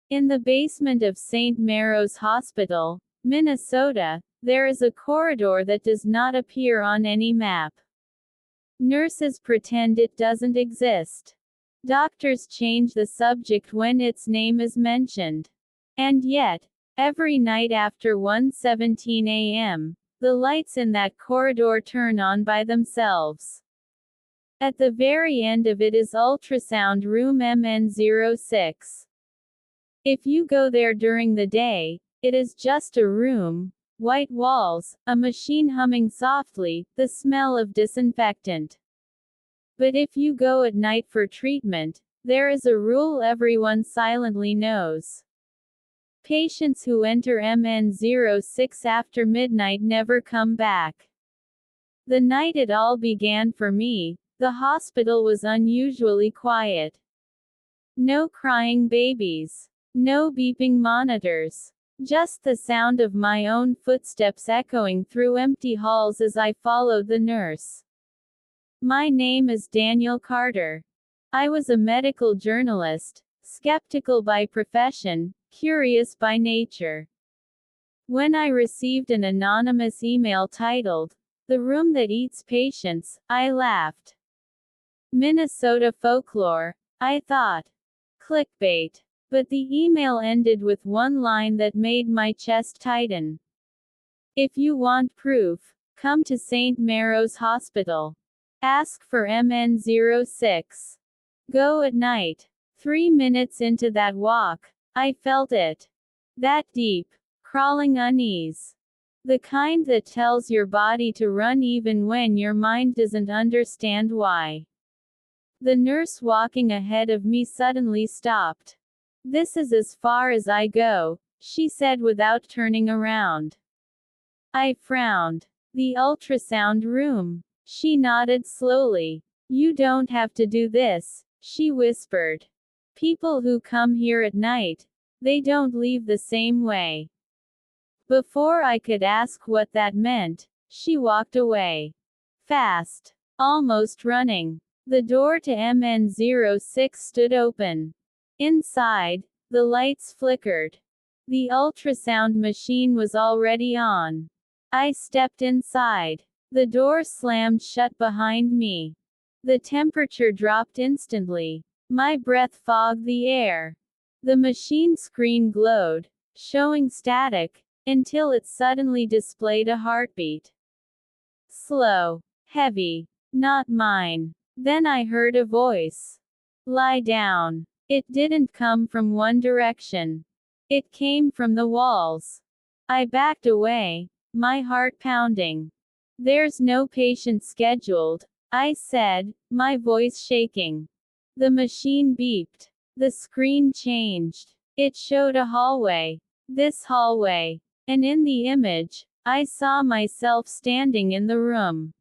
In the basement of St. Mary's Hospital, Minnesota, there is a corridor that does not appear on any map. Nurses pretend it doesn't exist. Doctors change the subject when its name is mentioned. And yet, every night after 1:17 a.m., the lights in that corridor turn on by themselves. At the very end of it is ultrasound room MN06. If you go there during the day, it is just a room, white walls, a machine humming softly, the smell of disinfectant. But if you go at night for treatment, there is a rule everyone silently knows. Patients who enter MN06 after midnight never come back. The night it all began for me, the hospital was unusually quiet. No crying babies. No beeping monitors. Just the sound of my own footsteps echoing through empty halls as I followed the nurse. My name is Daniel Carter. I was a medical journalist, skeptical by profession, curious by nature. When I received an anonymous email titled, "The Room That Eats Patients," I laughed. Minnesota folklore, I thought. Clickbait. But the email ended with one line that made my chest tighten. If you want proof, come to St. Mary's Hospital. Ask for MN06. Go at night. 3 minutes into that walk, I felt it. That deep, crawling unease. The kind that tells your body to run even when your mind doesn't understand why. The nurse walking ahead of me suddenly stopped. "This is as far as I go," she said without turning around. I frowned. "The ultrasound room." She nodded slowly. "You don't have to do this," she whispered. "People who come here at night, they don't leave the same way." Before I could ask what that meant, she walked away. Fast. Almost running. The door to MN06 stood open. Inside, the lights flickered. The ultrasound machine was already on. I stepped inside. The door slammed shut behind me. The temperature dropped instantly. My breath fogged the air. The machine screen glowed, showing static, until it suddenly displayed a heartbeat. Slow. Heavy. Not mine. Then I heard a voice. "Lie down." It didn't come from one direction. It came from the walls. I backed away, my heart pounding. "There's no patient scheduled," I said, my voice shaking. The machine beeped. The screen changed. It showed a hallway. This hallway. And in the image, I saw myself standing in the room.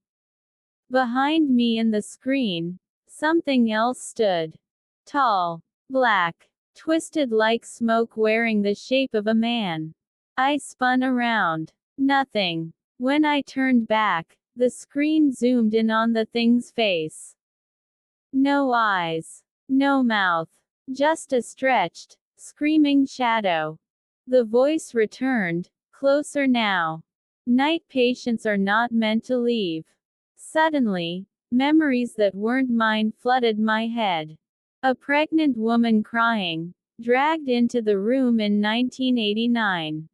Behind me in the screen, something else stood. Tall. Black. Twisted like smoke, wearing the shape of a man. I spun around. Nothing. When I turned back, the screen zoomed in on the thing's face. No eyes. No mouth. Just a stretched, screaming shadow. The voice returned, closer now. "Night patients are not meant to leave." Suddenly, memories that weren't mine flooded my head. A pregnant woman crying, dragged into the room in 1989.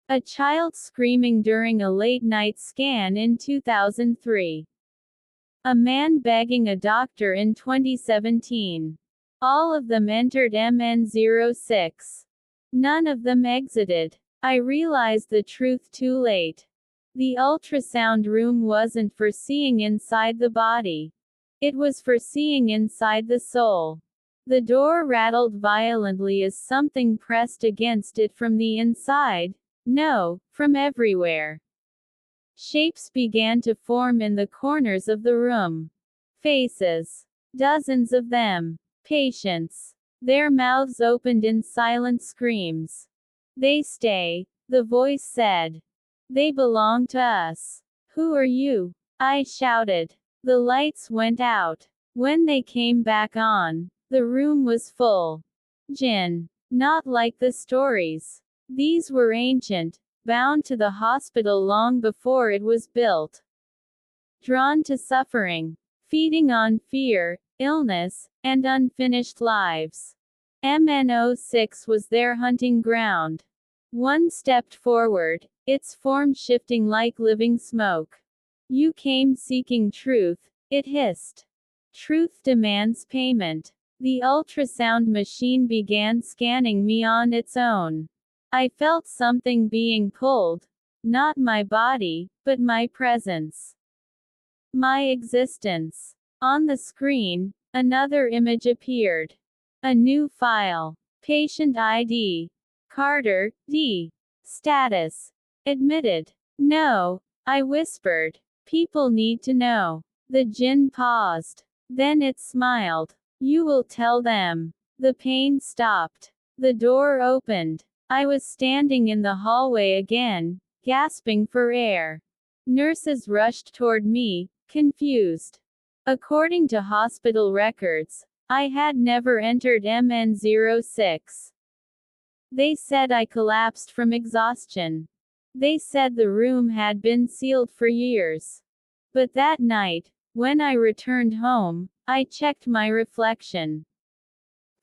A child screaming during a late-night scan in 2003. A man begging a doctor in 2017. All of them entered MN06. None of them exited. I realized the truth too late. The ultrasound room wasn't for seeing inside the body. It was for seeing inside the soul. The door rattled violently as something pressed against it from the inside. No, from everywhere. Shapes began to form in the corners of the room. Faces. Dozens of them. Patients. Their mouths opened in silent screams. "They stay," the voice said. "They belong to us." "Who are you?" I shouted. The lights went out. When they came back on, the room was full. Jinn. Not like the stories. These were ancient, bound to the hospital long before it was built. Drawn to suffering, feeding on fear, illness, and unfinished lives. MN06 was their hunting ground. One stepped forward, its form shifting like living smoke. You came seeking truth, it hissed. Truth demands payment. The ultrasound machine began scanning me on its own. I felt something being pulled. Not my body, but my presence. My existence. On the screen, another image appeared. A new file. Patient ID. Carter, D. Status. Admitted. No, I whispered. People need to know. The Jinn paused. Then it smiled. You will tell them. The pain stopped. The door opened. I was standing in the hallway again, gasping for air. Nurses rushed toward me, confused. According to hospital records, I had never entered MN06. They said I collapsed from exhaustion. They said the room had been sealed for years. But that night, when I returned home, I checked my reflection.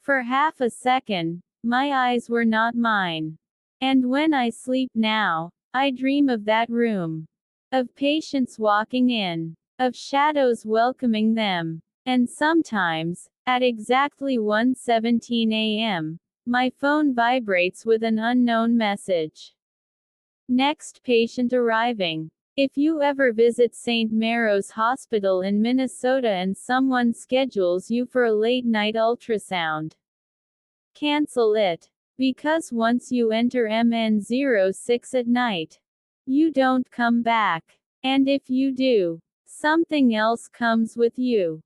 For half a second, my eyes were not mine. And when I sleep now, I dream of that room. Of patients walking in. Of shadows welcoming them. And sometimes, at exactly 1:17 a.m., my phone vibrates with an unknown message. Next patient arriving. If you ever visit St. Mary's Hospital in Minnesota and someone schedules you for a late-night ultrasound, cancel it. Because once you enter MN06 at night, you don't come back. And if you do, something else comes with you.